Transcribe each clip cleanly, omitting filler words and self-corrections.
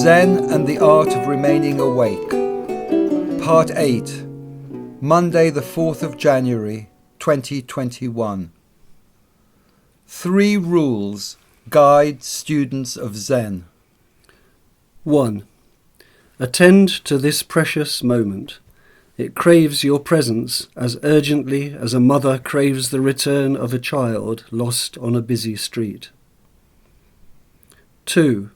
Zen and the Art of Remaining Awake. Part 8. Monday the 4th of January 2021. 3 rules guide students of Zen. 1. Attend to this precious moment. It craves your presence as urgently as a mother craves the return of a child lost on a busy street. 2.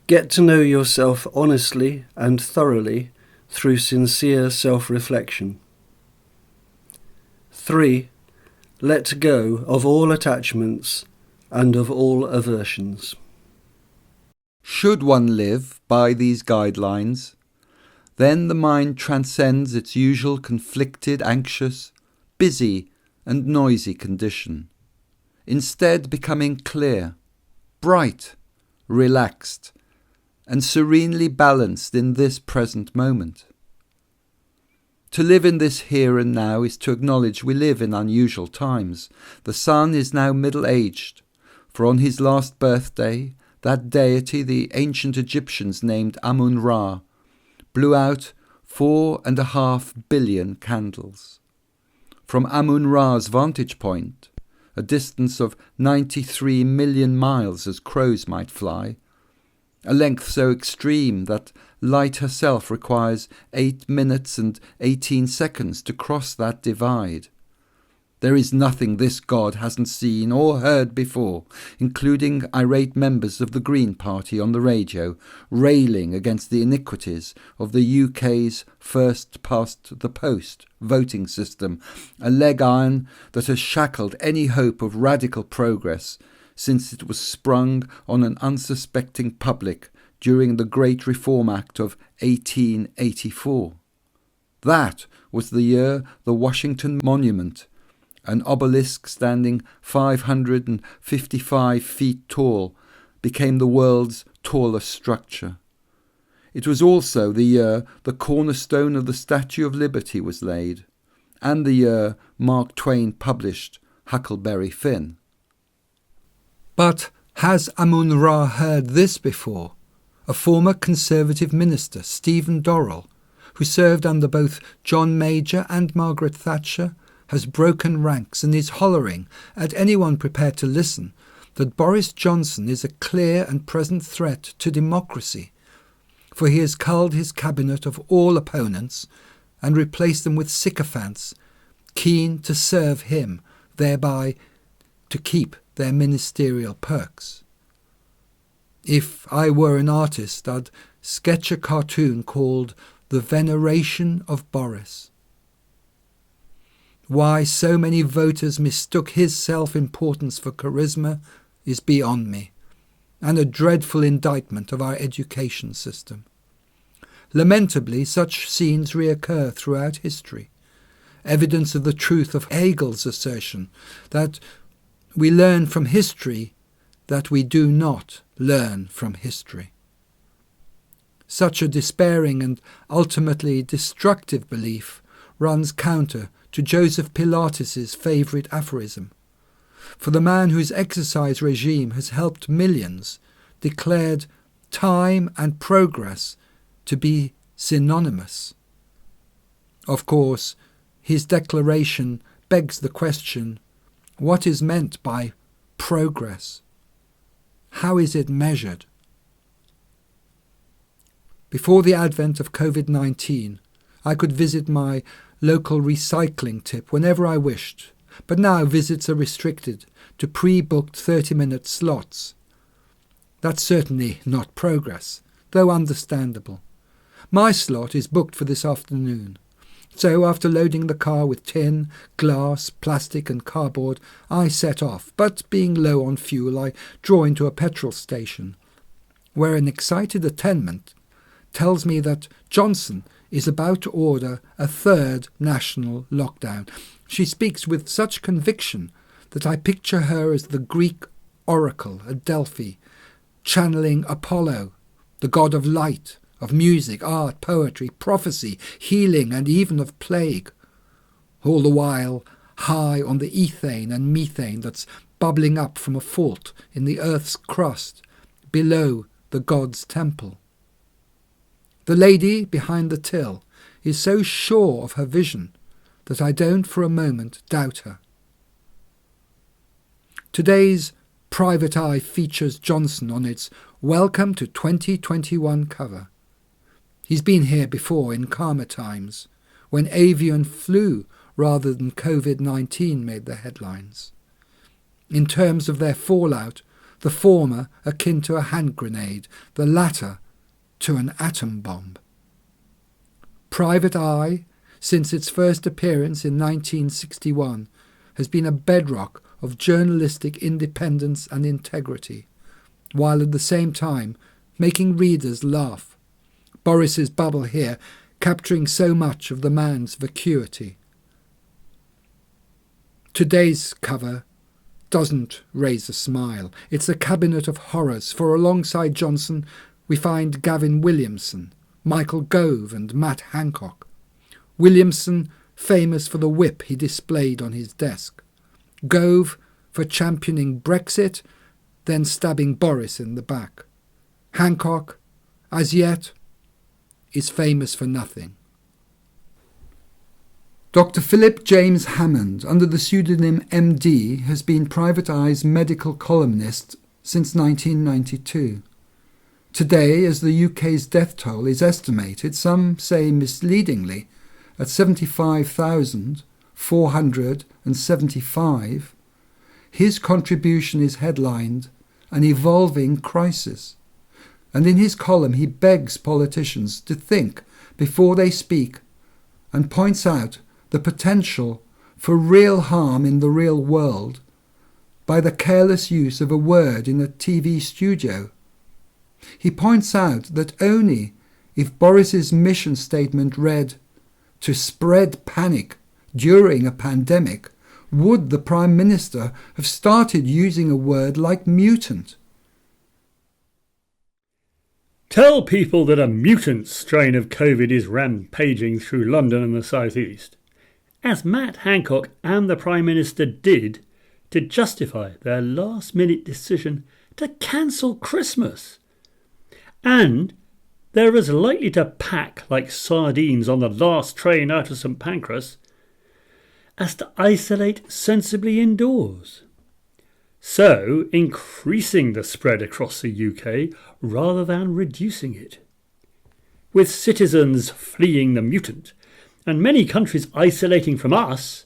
Get to know yourself honestly and thoroughly through sincere self-reflection. 3. Let go of all attachments and of all aversions. Should one live by these guidelines, then the mind transcends its usual conflicted, anxious, busy and noisy condition, instead becoming clear, bright, relaxed, and serenely balanced in this present moment. To live in this here and now is to acknowledge we live in unusual times. The sun is now middle-aged, for on his last birthday, that deity the ancient Egyptians named Amun-Ra blew out 4.5 billion candles. From Amun-Ra's vantage point, a distance of 93 million miles as crows might fly, a length so extreme that light herself requires 8 minutes and 18 seconds to cross that divide. There is nothing this god hasn't seen or heard before, including irate members of the Green Party on the radio, railing against the iniquities of the UK's first-past-the-post voting system, a leg iron that has shackled any hope of radical progress since it was sprung on an unsuspecting public during the Great Reform Act of 1884. That was the year the Washington Monument, an obelisk standing 555 feet tall, became the world's tallest structure. It was also the year the cornerstone of the Statue of Liberty was laid, and the year Mark Twain published Huckleberry Finn. But has Amun-Ra heard this before? A former Conservative minister, Stephen Dorrell, who served under both John Major and Margaret Thatcher, has broken ranks and is hollering at anyone prepared to listen that Boris Johnson is a clear and present threat to democracy, for he has culled his cabinet of all opponents and replaced them with sycophants keen to serve him, thereby to keep their ministerial perks. If I were an artist, I'd sketch a cartoon called The Veneration of Boris. Why so many voters mistook his self-importance for charisma is beyond me, and a dreadful indictment of our education system. Lamentably, such scenes reoccur throughout history, evidence of the truth of Hegel's assertion that we learn from history that we do not learn from history. Such a despairing and ultimately destructive belief runs counter to Joseph Pilates' favourite aphorism. For the man whose exercise regime has helped millions declared time and progress to be synonymous. Of course, his declaration begs the question, what is meant by progress? How is it measured? Before the advent of COVID-19, I could visit my local recycling tip whenever I wished, but now visits are restricted to pre-booked 30-minute slots. That's certainly not progress, though understandable. My slot is booked for this afternoon, so after loading the car with tin, glass, plastic and cardboard, I set off, but being low on fuel, I draw into a petrol station, where an excited attendant tells me that Johnson is about to order a 3rd national lockdown. She speaks with such conviction that I picture her as the Greek oracle at Delphi, channeling Apollo, the god of light, of music, art, poetry, prophecy, healing, and even of plague, all the while high on the ethane and methane that's bubbling up from a fault in the earth's crust below the god's temple. The lady behind the till is so sure of her vision that I don't for a moment doubt her. Today's Private Eye features Johnson on its Welcome to 2021 cover. He's been here before in calmer times, when avian flu rather than COVID-19 made the headlines. In terms of their fallout, the former akin to a hand grenade, the latter to an atom bomb. Private Eye, since its first appearance in 1961, has been a bedrock of journalistic independence and integrity, while at the same time making readers laugh. Boris's bubble here capturing so much of the man's vacuity. Today's cover doesn't raise a smile. It's a cabinet of horrors, for alongside Johnson we find Gavin Williamson, Michael Gove and Matt Hancock. Williamson famous for the whip he displayed on his desk. Gove for championing Brexit, then stabbing Boris in the back. Hancock, as yet, is famous for nothing. Dr. Philip James Hammond, under the pseudonym MD, has been Private Eye's medical columnist since 1992. Today, as the UK's death toll is estimated, some say misleadingly, at 75,475, his contribution is headlined An Evolving Crisis. And in his column he begs politicians to think before they speak and points out the potential for real harm in the real world by the careless use of a word in a TV studio. He points out that only if Boris's mission statement read, "to spread panic during a pandemic," would the Prime Minister have started using a word like mutant. Tell people that a mutant strain of COVID is rampaging through London and the South East, as Matt Hancock and the Prime Minister did to justify their last-minute decision to cancel Christmas. And they're as likely to pack like sardines on the last train out of St Pancras as to isolate sensibly indoors, so increasing the spread across the UK rather than reducing it. With citizens fleeing the mutant and many countries isolating from us,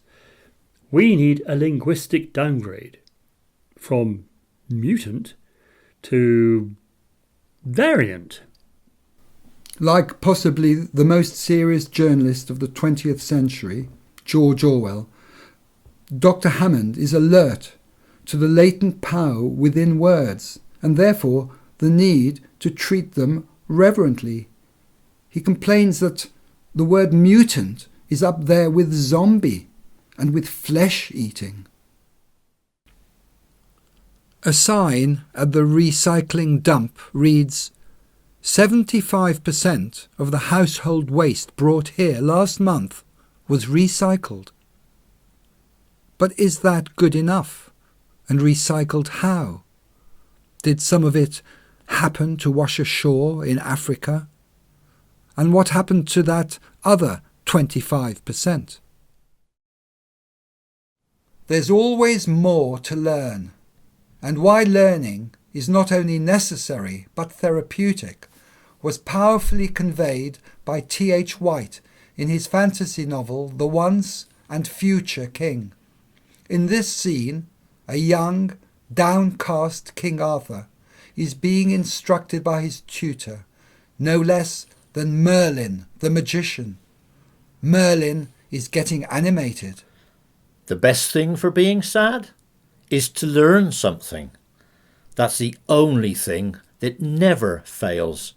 we need a linguistic downgrade from mutant to variant. Like possibly the most serious journalist of the 20th century, George Orwell, Dr. Hammond is alert to the latent power within words and therefore the need to treat them reverently. He complains that the word mutant is up there with zombie and with flesh eating. A sign at the recycling dump reads, 75% of the household waste brought here last month was recycled. But is that good enough? And recycled how? Did some of it happen to wash ashore in Africa? And what happened to that other 25%? There's always more to learn, and why learning is not only necessary but therapeutic was powerfully conveyed by T.H. White in his fantasy novel The Once and Future King. In this scene, a young, downcast King Arthur is being instructed by his tutor, no less than Merlyn, the magician. Merlyn is getting animated. The best thing for being sad is to learn something. That's the only thing that never fails.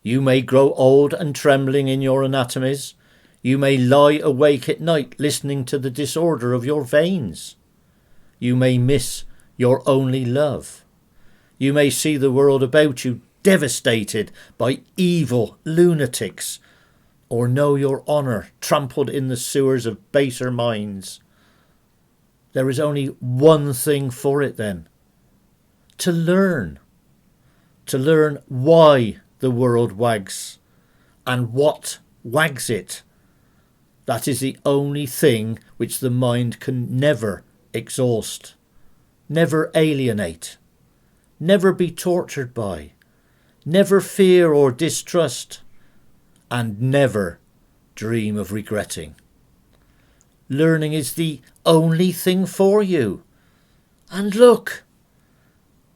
You may grow old and trembling in your anatomies. You may lie awake at night listening to the disorder of your veins. You may miss your only love. You may see the world about you devastated by evil lunatics, or know your honour trampled in the sewers of baser minds. There is only one thing for it then. To learn. To learn why the world wags and what wags it. That is the only thing which the mind can never exhaust, never alienate, never be tortured by, never fear or distrust, and never dream of regretting. Learning is the only thing for you. And look,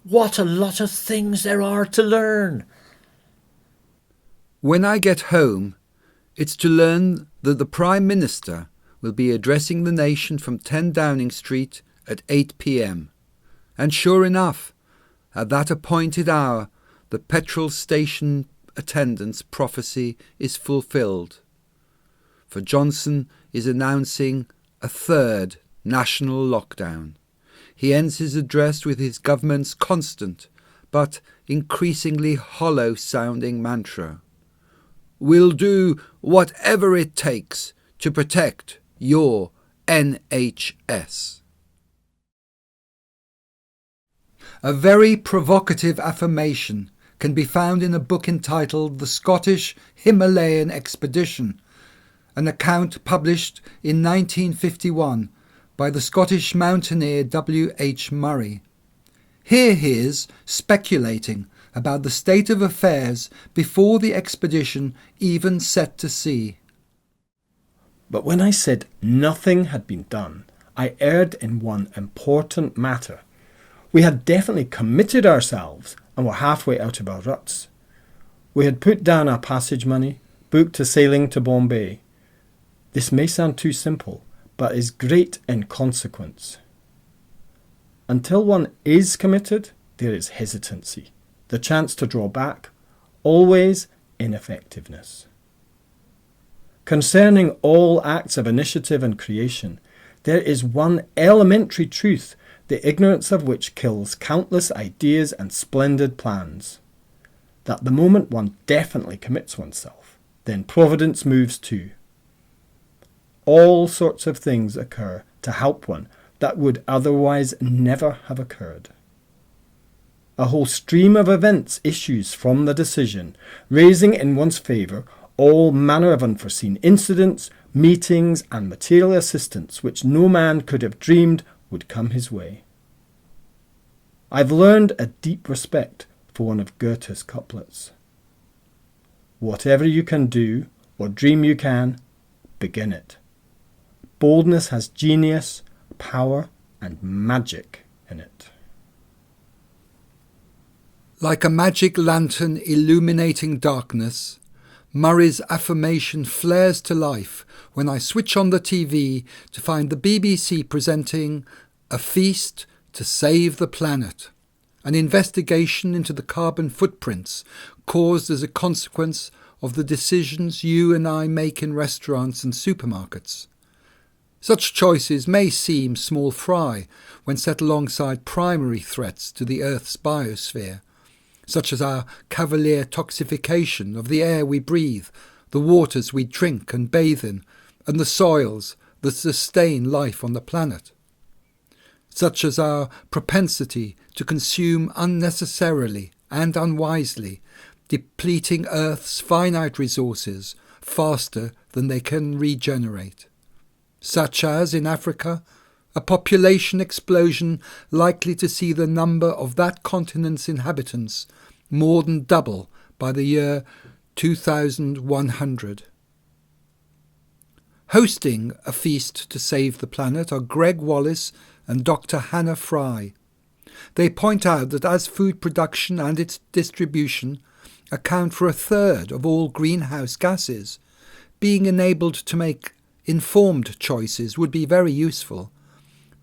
what a lot of things there are to learn. When I get home, it's to learn that the Prime Minister will be addressing the nation from 10 Downing Street at 8 p.m. And sure enough, at that appointed hour, the petrol station attendant's prophecy is fulfilled. For Johnson is announcing a third national lockdown. He ends his address with his government's constant but increasingly hollow-sounding mantra: "We'll do whatever it takes to protect your NHS." A very provocative affirmation can be found in a book entitled The Scottish Himalayan Expedition, an account published in 1951 by the Scottish mountaineer W. H. Murray. Here he is speculating about the state of affairs before the expedition even set to sea. But when I said nothing had been done, I erred in one important matter. We had definitely committed ourselves and were halfway out of our ruts. We had put down our passage money, booked a sailing to Bombay. This may sound too simple, but is great in consequence. Until one is committed, there is hesitancy, the chance to draw back, always ineffectiveness. Concerning all acts of initiative and creation, there is one elementary truth, the ignorance of which kills countless ideas and splendid plans. That the moment one definitely commits oneself, then Providence moves too. All sorts of things occur to help one that would otherwise never have occurred. A whole stream of events issues from the decision, raising in one's favour all manner of unforeseen incidents, meetings and material assistance which no man could have dreamed would come his way. I've learned a deep respect for one of Goethe's couplets. Whatever you can do, or dream you can, begin it. Boldness has genius, power and magic in it. Like a magic lantern illuminating darkness, Murray's affirmation flares to life when I switch on the TV to find the BBC presenting A Feast to Save the Planet, an investigation into the carbon footprints caused as a consequence of the decisions you and I make in restaurants and supermarkets. Such choices may seem small fry when set alongside primary threats to the Earth's biosphere, such as our cavalier toxification of the air we breathe, the waters we drink and bathe in, and the soils that sustain life on the planet, such as our propensity to consume unnecessarily and unwisely, depleting Earth's finite resources faster than they can regenerate, such as, in Africa, a population explosion likely to see the number of that continent's inhabitants more than double by the year 2100. Hosting A Feast to Save the Planet are Greg Wallace and Dr. Hannah Fry. They point out that as food production and its distribution account for a third of all greenhouse gases, being enabled to make informed choices would be very useful.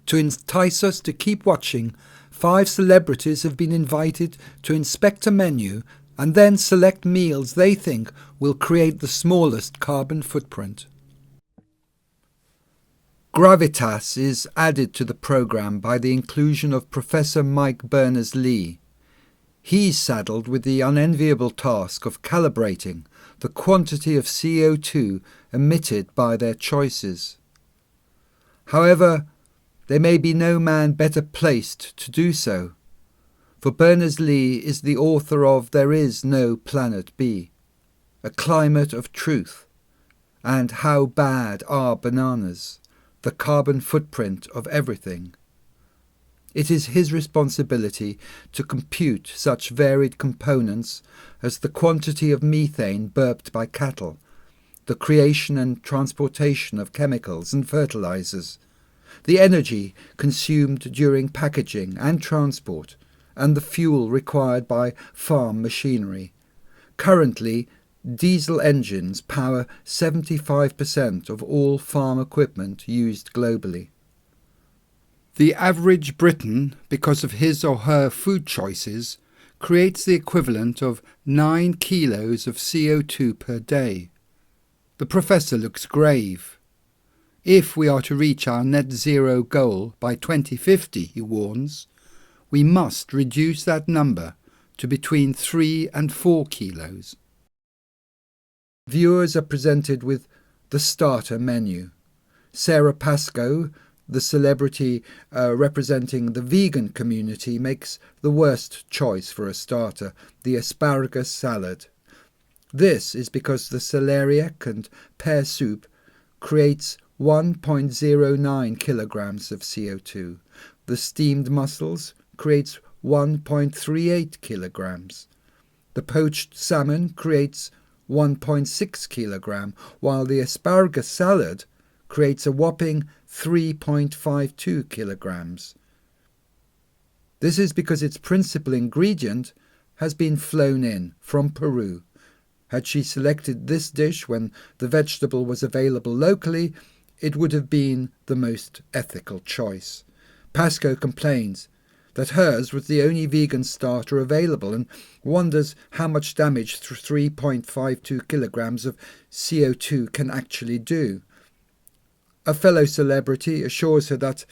To entice us to keep watching, 5 celebrities have been invited to inspect a menu and then select meals they think will create the smallest carbon footprint. Gravitas is added to the programme by the inclusion of Professor Mike Berners-Lee. He's saddled with the unenviable task of calibrating the quantity of CO2 emitted by their choices. However, there may be no man better placed to do so, for Berners-Lee is the author of There Is No Planet B, a climate of truth, and how bad are bananas, the carbon footprint of everything. It is his responsibility to compute such varied components as the quantity of methane burped by cattle, the creation and transportation of chemicals and fertilizers, the energy consumed during packaging and transport, and the fuel required by farm machinery. Currently, diesel engines power 75% of all farm equipment used globally. The average Briton, because of his or her food choices, creates the equivalent of 9 kilos of CO2 per day. The professor looks grave. If we are to reach our net zero goal by 2050, he warns, we must reduce that number to between 3 and 4 kilos. Viewers are presented with the starter menu. Sarah Pascoe, the celebrity representing the vegan community, makes the worst choice for a starter, the asparagus salad. This is because the celeriac and pear soup creates 1.09 kilograms of CO2. The steamed mussels creates 1.38 kilograms. The poached salmon creates 1.6 kilogram, while the asparagus salad creates a whopping 3.52 kilograms. This is because its principal ingredient has been flown in from Peru. Had she selected this dish when the vegetable was available locally, it would have been the most ethical choice. Pascoe complains that hers was the only vegan starter available and wonders how much damage 3.52 kilograms of CO2 can actually do. A fellow celebrity assures her that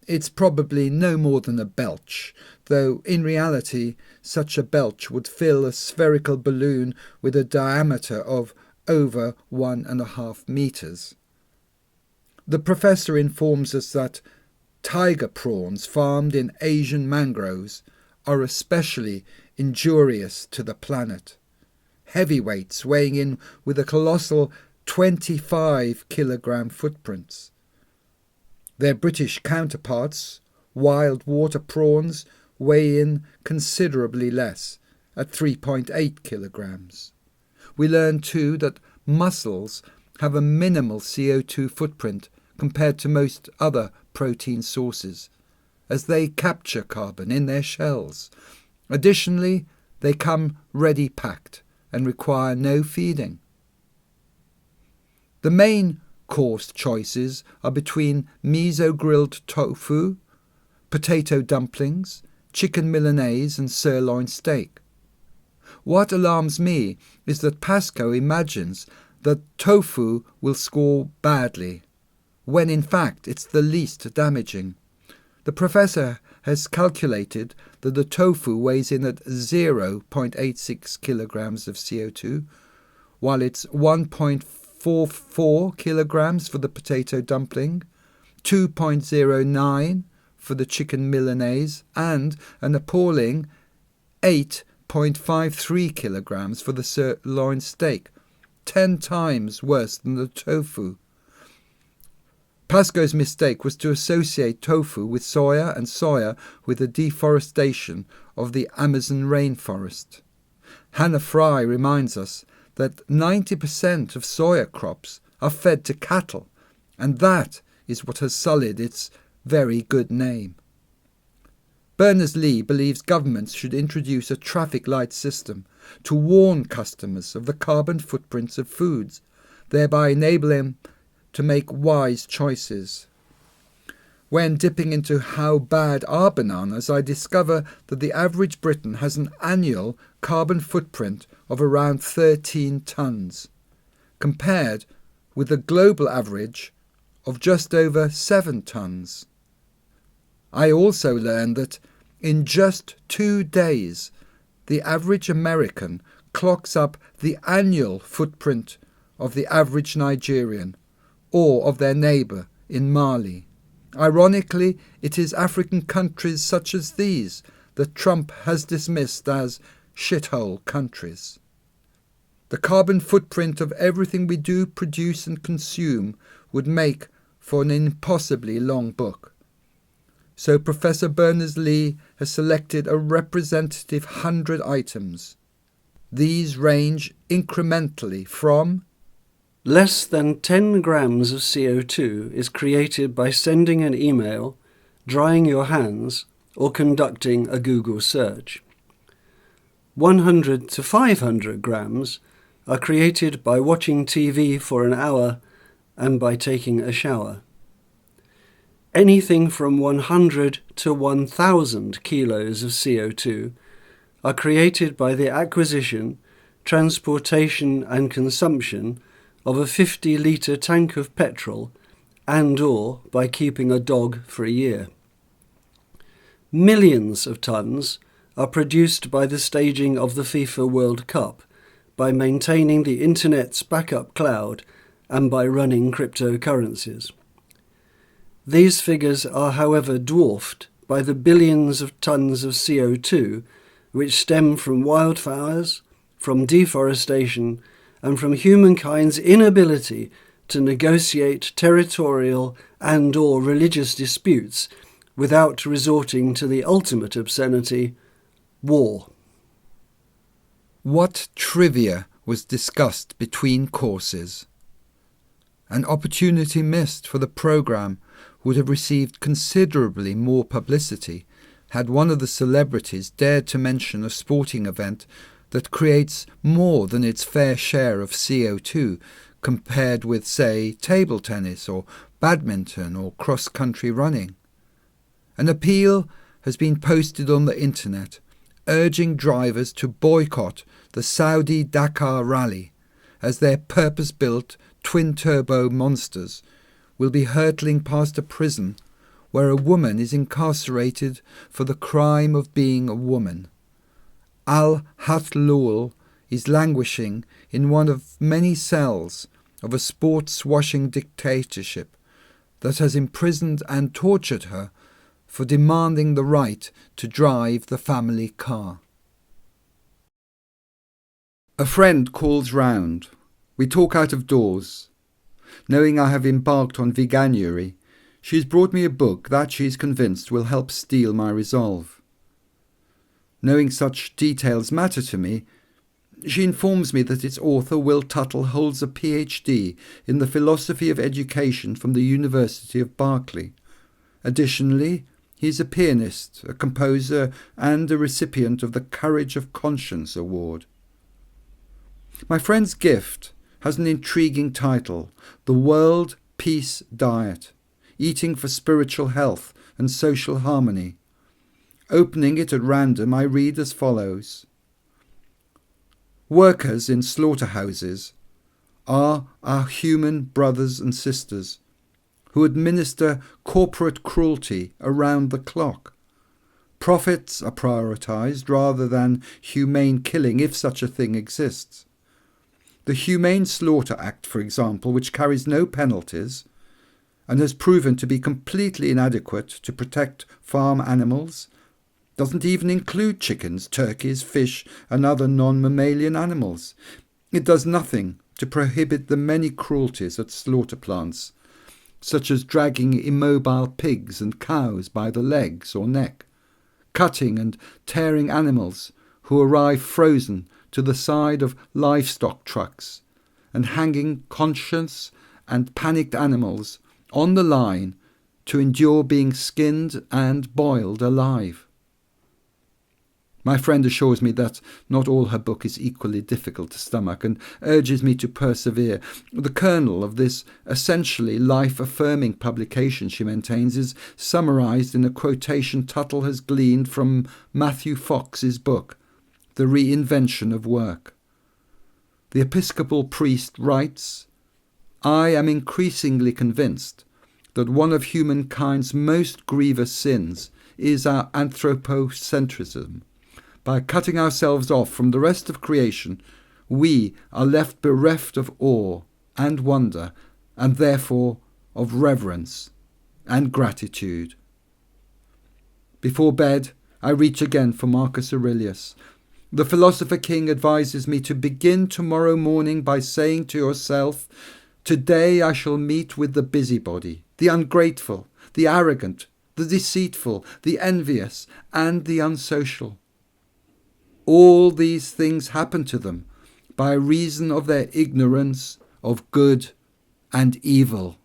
it's probably no more than a belch, though in reality such a belch would fill a spherical balloon with a diameter of over 1.5 meters. The professor informs us that tiger prawns farmed in Asian mangroves are especially injurious to the planet. Heavyweights weighing in with a colossal 25 kilogram footprints. Their British counterparts, wild water prawns, weigh in considerably less, at 3.8 kilograms. We learn too that mussels have a minimal CO2 footprint compared to most other protein sources, as they capture carbon in their shells. Additionally, they come ready packed and require no feeding. The main course choices are between miso-grilled tofu, potato dumplings, chicken Milanese and sirloin steak. What alarms me is that Pascoe imagines that tofu will score badly, when in fact it's the least damaging. The professor has calculated that the tofu weighs in at 0.86 kilograms of CO2, while it's 1.44 kilograms for the potato dumpling, 2.09 for the chicken Milanese, and an appalling 8.53 kilograms for the sirloin steak, 10 times worse than the tofu. Pascoe's mistake was to associate tofu with soya and soya with the deforestation of the Amazon rainforest. Hannah Fry reminds us that 90% of soya crops are fed to cattle, and that is what has sullied its very good name. Berners-Lee believes governments should introduce a traffic light system to warn customers of the carbon footprints of foods, thereby enabling them to make wise choices. When dipping into how bad are bananas, I discover that the average Briton has an annual carbon footprint of around 13 tonnes, compared with the global average of just over 7 tonnes. I also learned that in just 2 days, the average American clocks up the annual footprint of the average Nigerian, or of their neighbour in Mali. Ironically, it is African countries such as these that Trump has dismissed as shithole countries. The carbon footprint of everything we do, produce and consume would make for an impossibly long book. So Professor Berners-Lee has selected a representative 100 items. These range incrementally from less than 10 grams of CO2 is created by sending an email, drying your hands, or conducting a Google search. 100 to 500 grams are created by watching TV for an hour and by taking a shower. Anything from 100 to 1,000 kilos of CO2 are created by the acquisition, transportation and consumption of a 50-litre tank of petrol and/or by keeping a dog for a year. Millions of tonnes are produced by the staging of the FIFA World Cup, by maintaining the Internet's backup cloud and by running cryptocurrencies. These figures are, however, dwarfed by the billions of tonnes of CO2 which stem from wildfires, from deforestation, and from humankind's inability to negotiate territorial and/or religious disputes without resorting to the ultimate obscenity, war. what trivia was discussed between courses. An opportunity missed for the programme would have received considerably more publicity had one of the celebrities dared to mention a sporting event that creates more than its fair share of CO2 compared with, say, table tennis or badminton or cross-country running. An appeal has been posted on the internet urging drivers to boycott the Saudi Dakar Rally as their purpose-built twin-turbo monsters will be hurtling past a prison where a woman is incarcerated for the crime of being a woman. Al-Hatloul is languishing in one of many cells of a sports-washing dictatorship that has imprisoned and tortured her for demanding the right to drive the family car. A friend calls round. We talk out of doors. Knowing I have embarked on veganuary, she has brought me a book that she is convinced will help steel my resolve. Knowing such details matter to me, she informs me that its author, Will Tuttle, holds a PhD in the philosophy of education from the University of Berkeley. Additionally, he is a pianist, a composer, and a recipient of the Courage of Conscience Award. My friend's gift has an intriguing title, The World Peace Diet, Eating for Spiritual Health and Social Harmony. Opening it at random, I read as follows. Workers in slaughterhouses are our human brothers and sisters who administer corporate cruelty around the clock. Profits are prioritised rather than humane killing, if such a thing exists. The Humane Slaughter Act, for example, which carries no penalties and has proven to be completely inadequate to protect farm animals, doesn't even include chickens, turkeys, fish and other non-mammalian animals. It does nothing to prohibit the many cruelties at slaughter plants, such as dragging immobile pigs and cows by the legs or neck, cutting and tearing animals who arrive frozen to the side of livestock trucks, and hanging conscious and panicked animals on the line to endure being skinned and boiled alive. My friend assures me that not all her book is equally difficult to stomach and urges me to persevere. The kernel of this essentially life-affirming publication, she maintains, is summarised in a quotation Tuttle has gleaned from Matthew Fox's book, The Reinvention of Work. The Episcopal priest writes, I am increasingly convinced that one of humankind's most grievous sins is our anthropocentrism. By cutting ourselves off from the rest of creation, we are left bereft of awe and wonder, and therefore of reverence and gratitude. Before bed, I reach again for Marcus Aurelius. The philosopher king advises me to begin tomorrow morning by saying to yourself, today I shall meet with the busybody, the ungrateful, the arrogant, the deceitful, the envious, and the unsocial. All these things happen to them by reason of their ignorance of good and evil.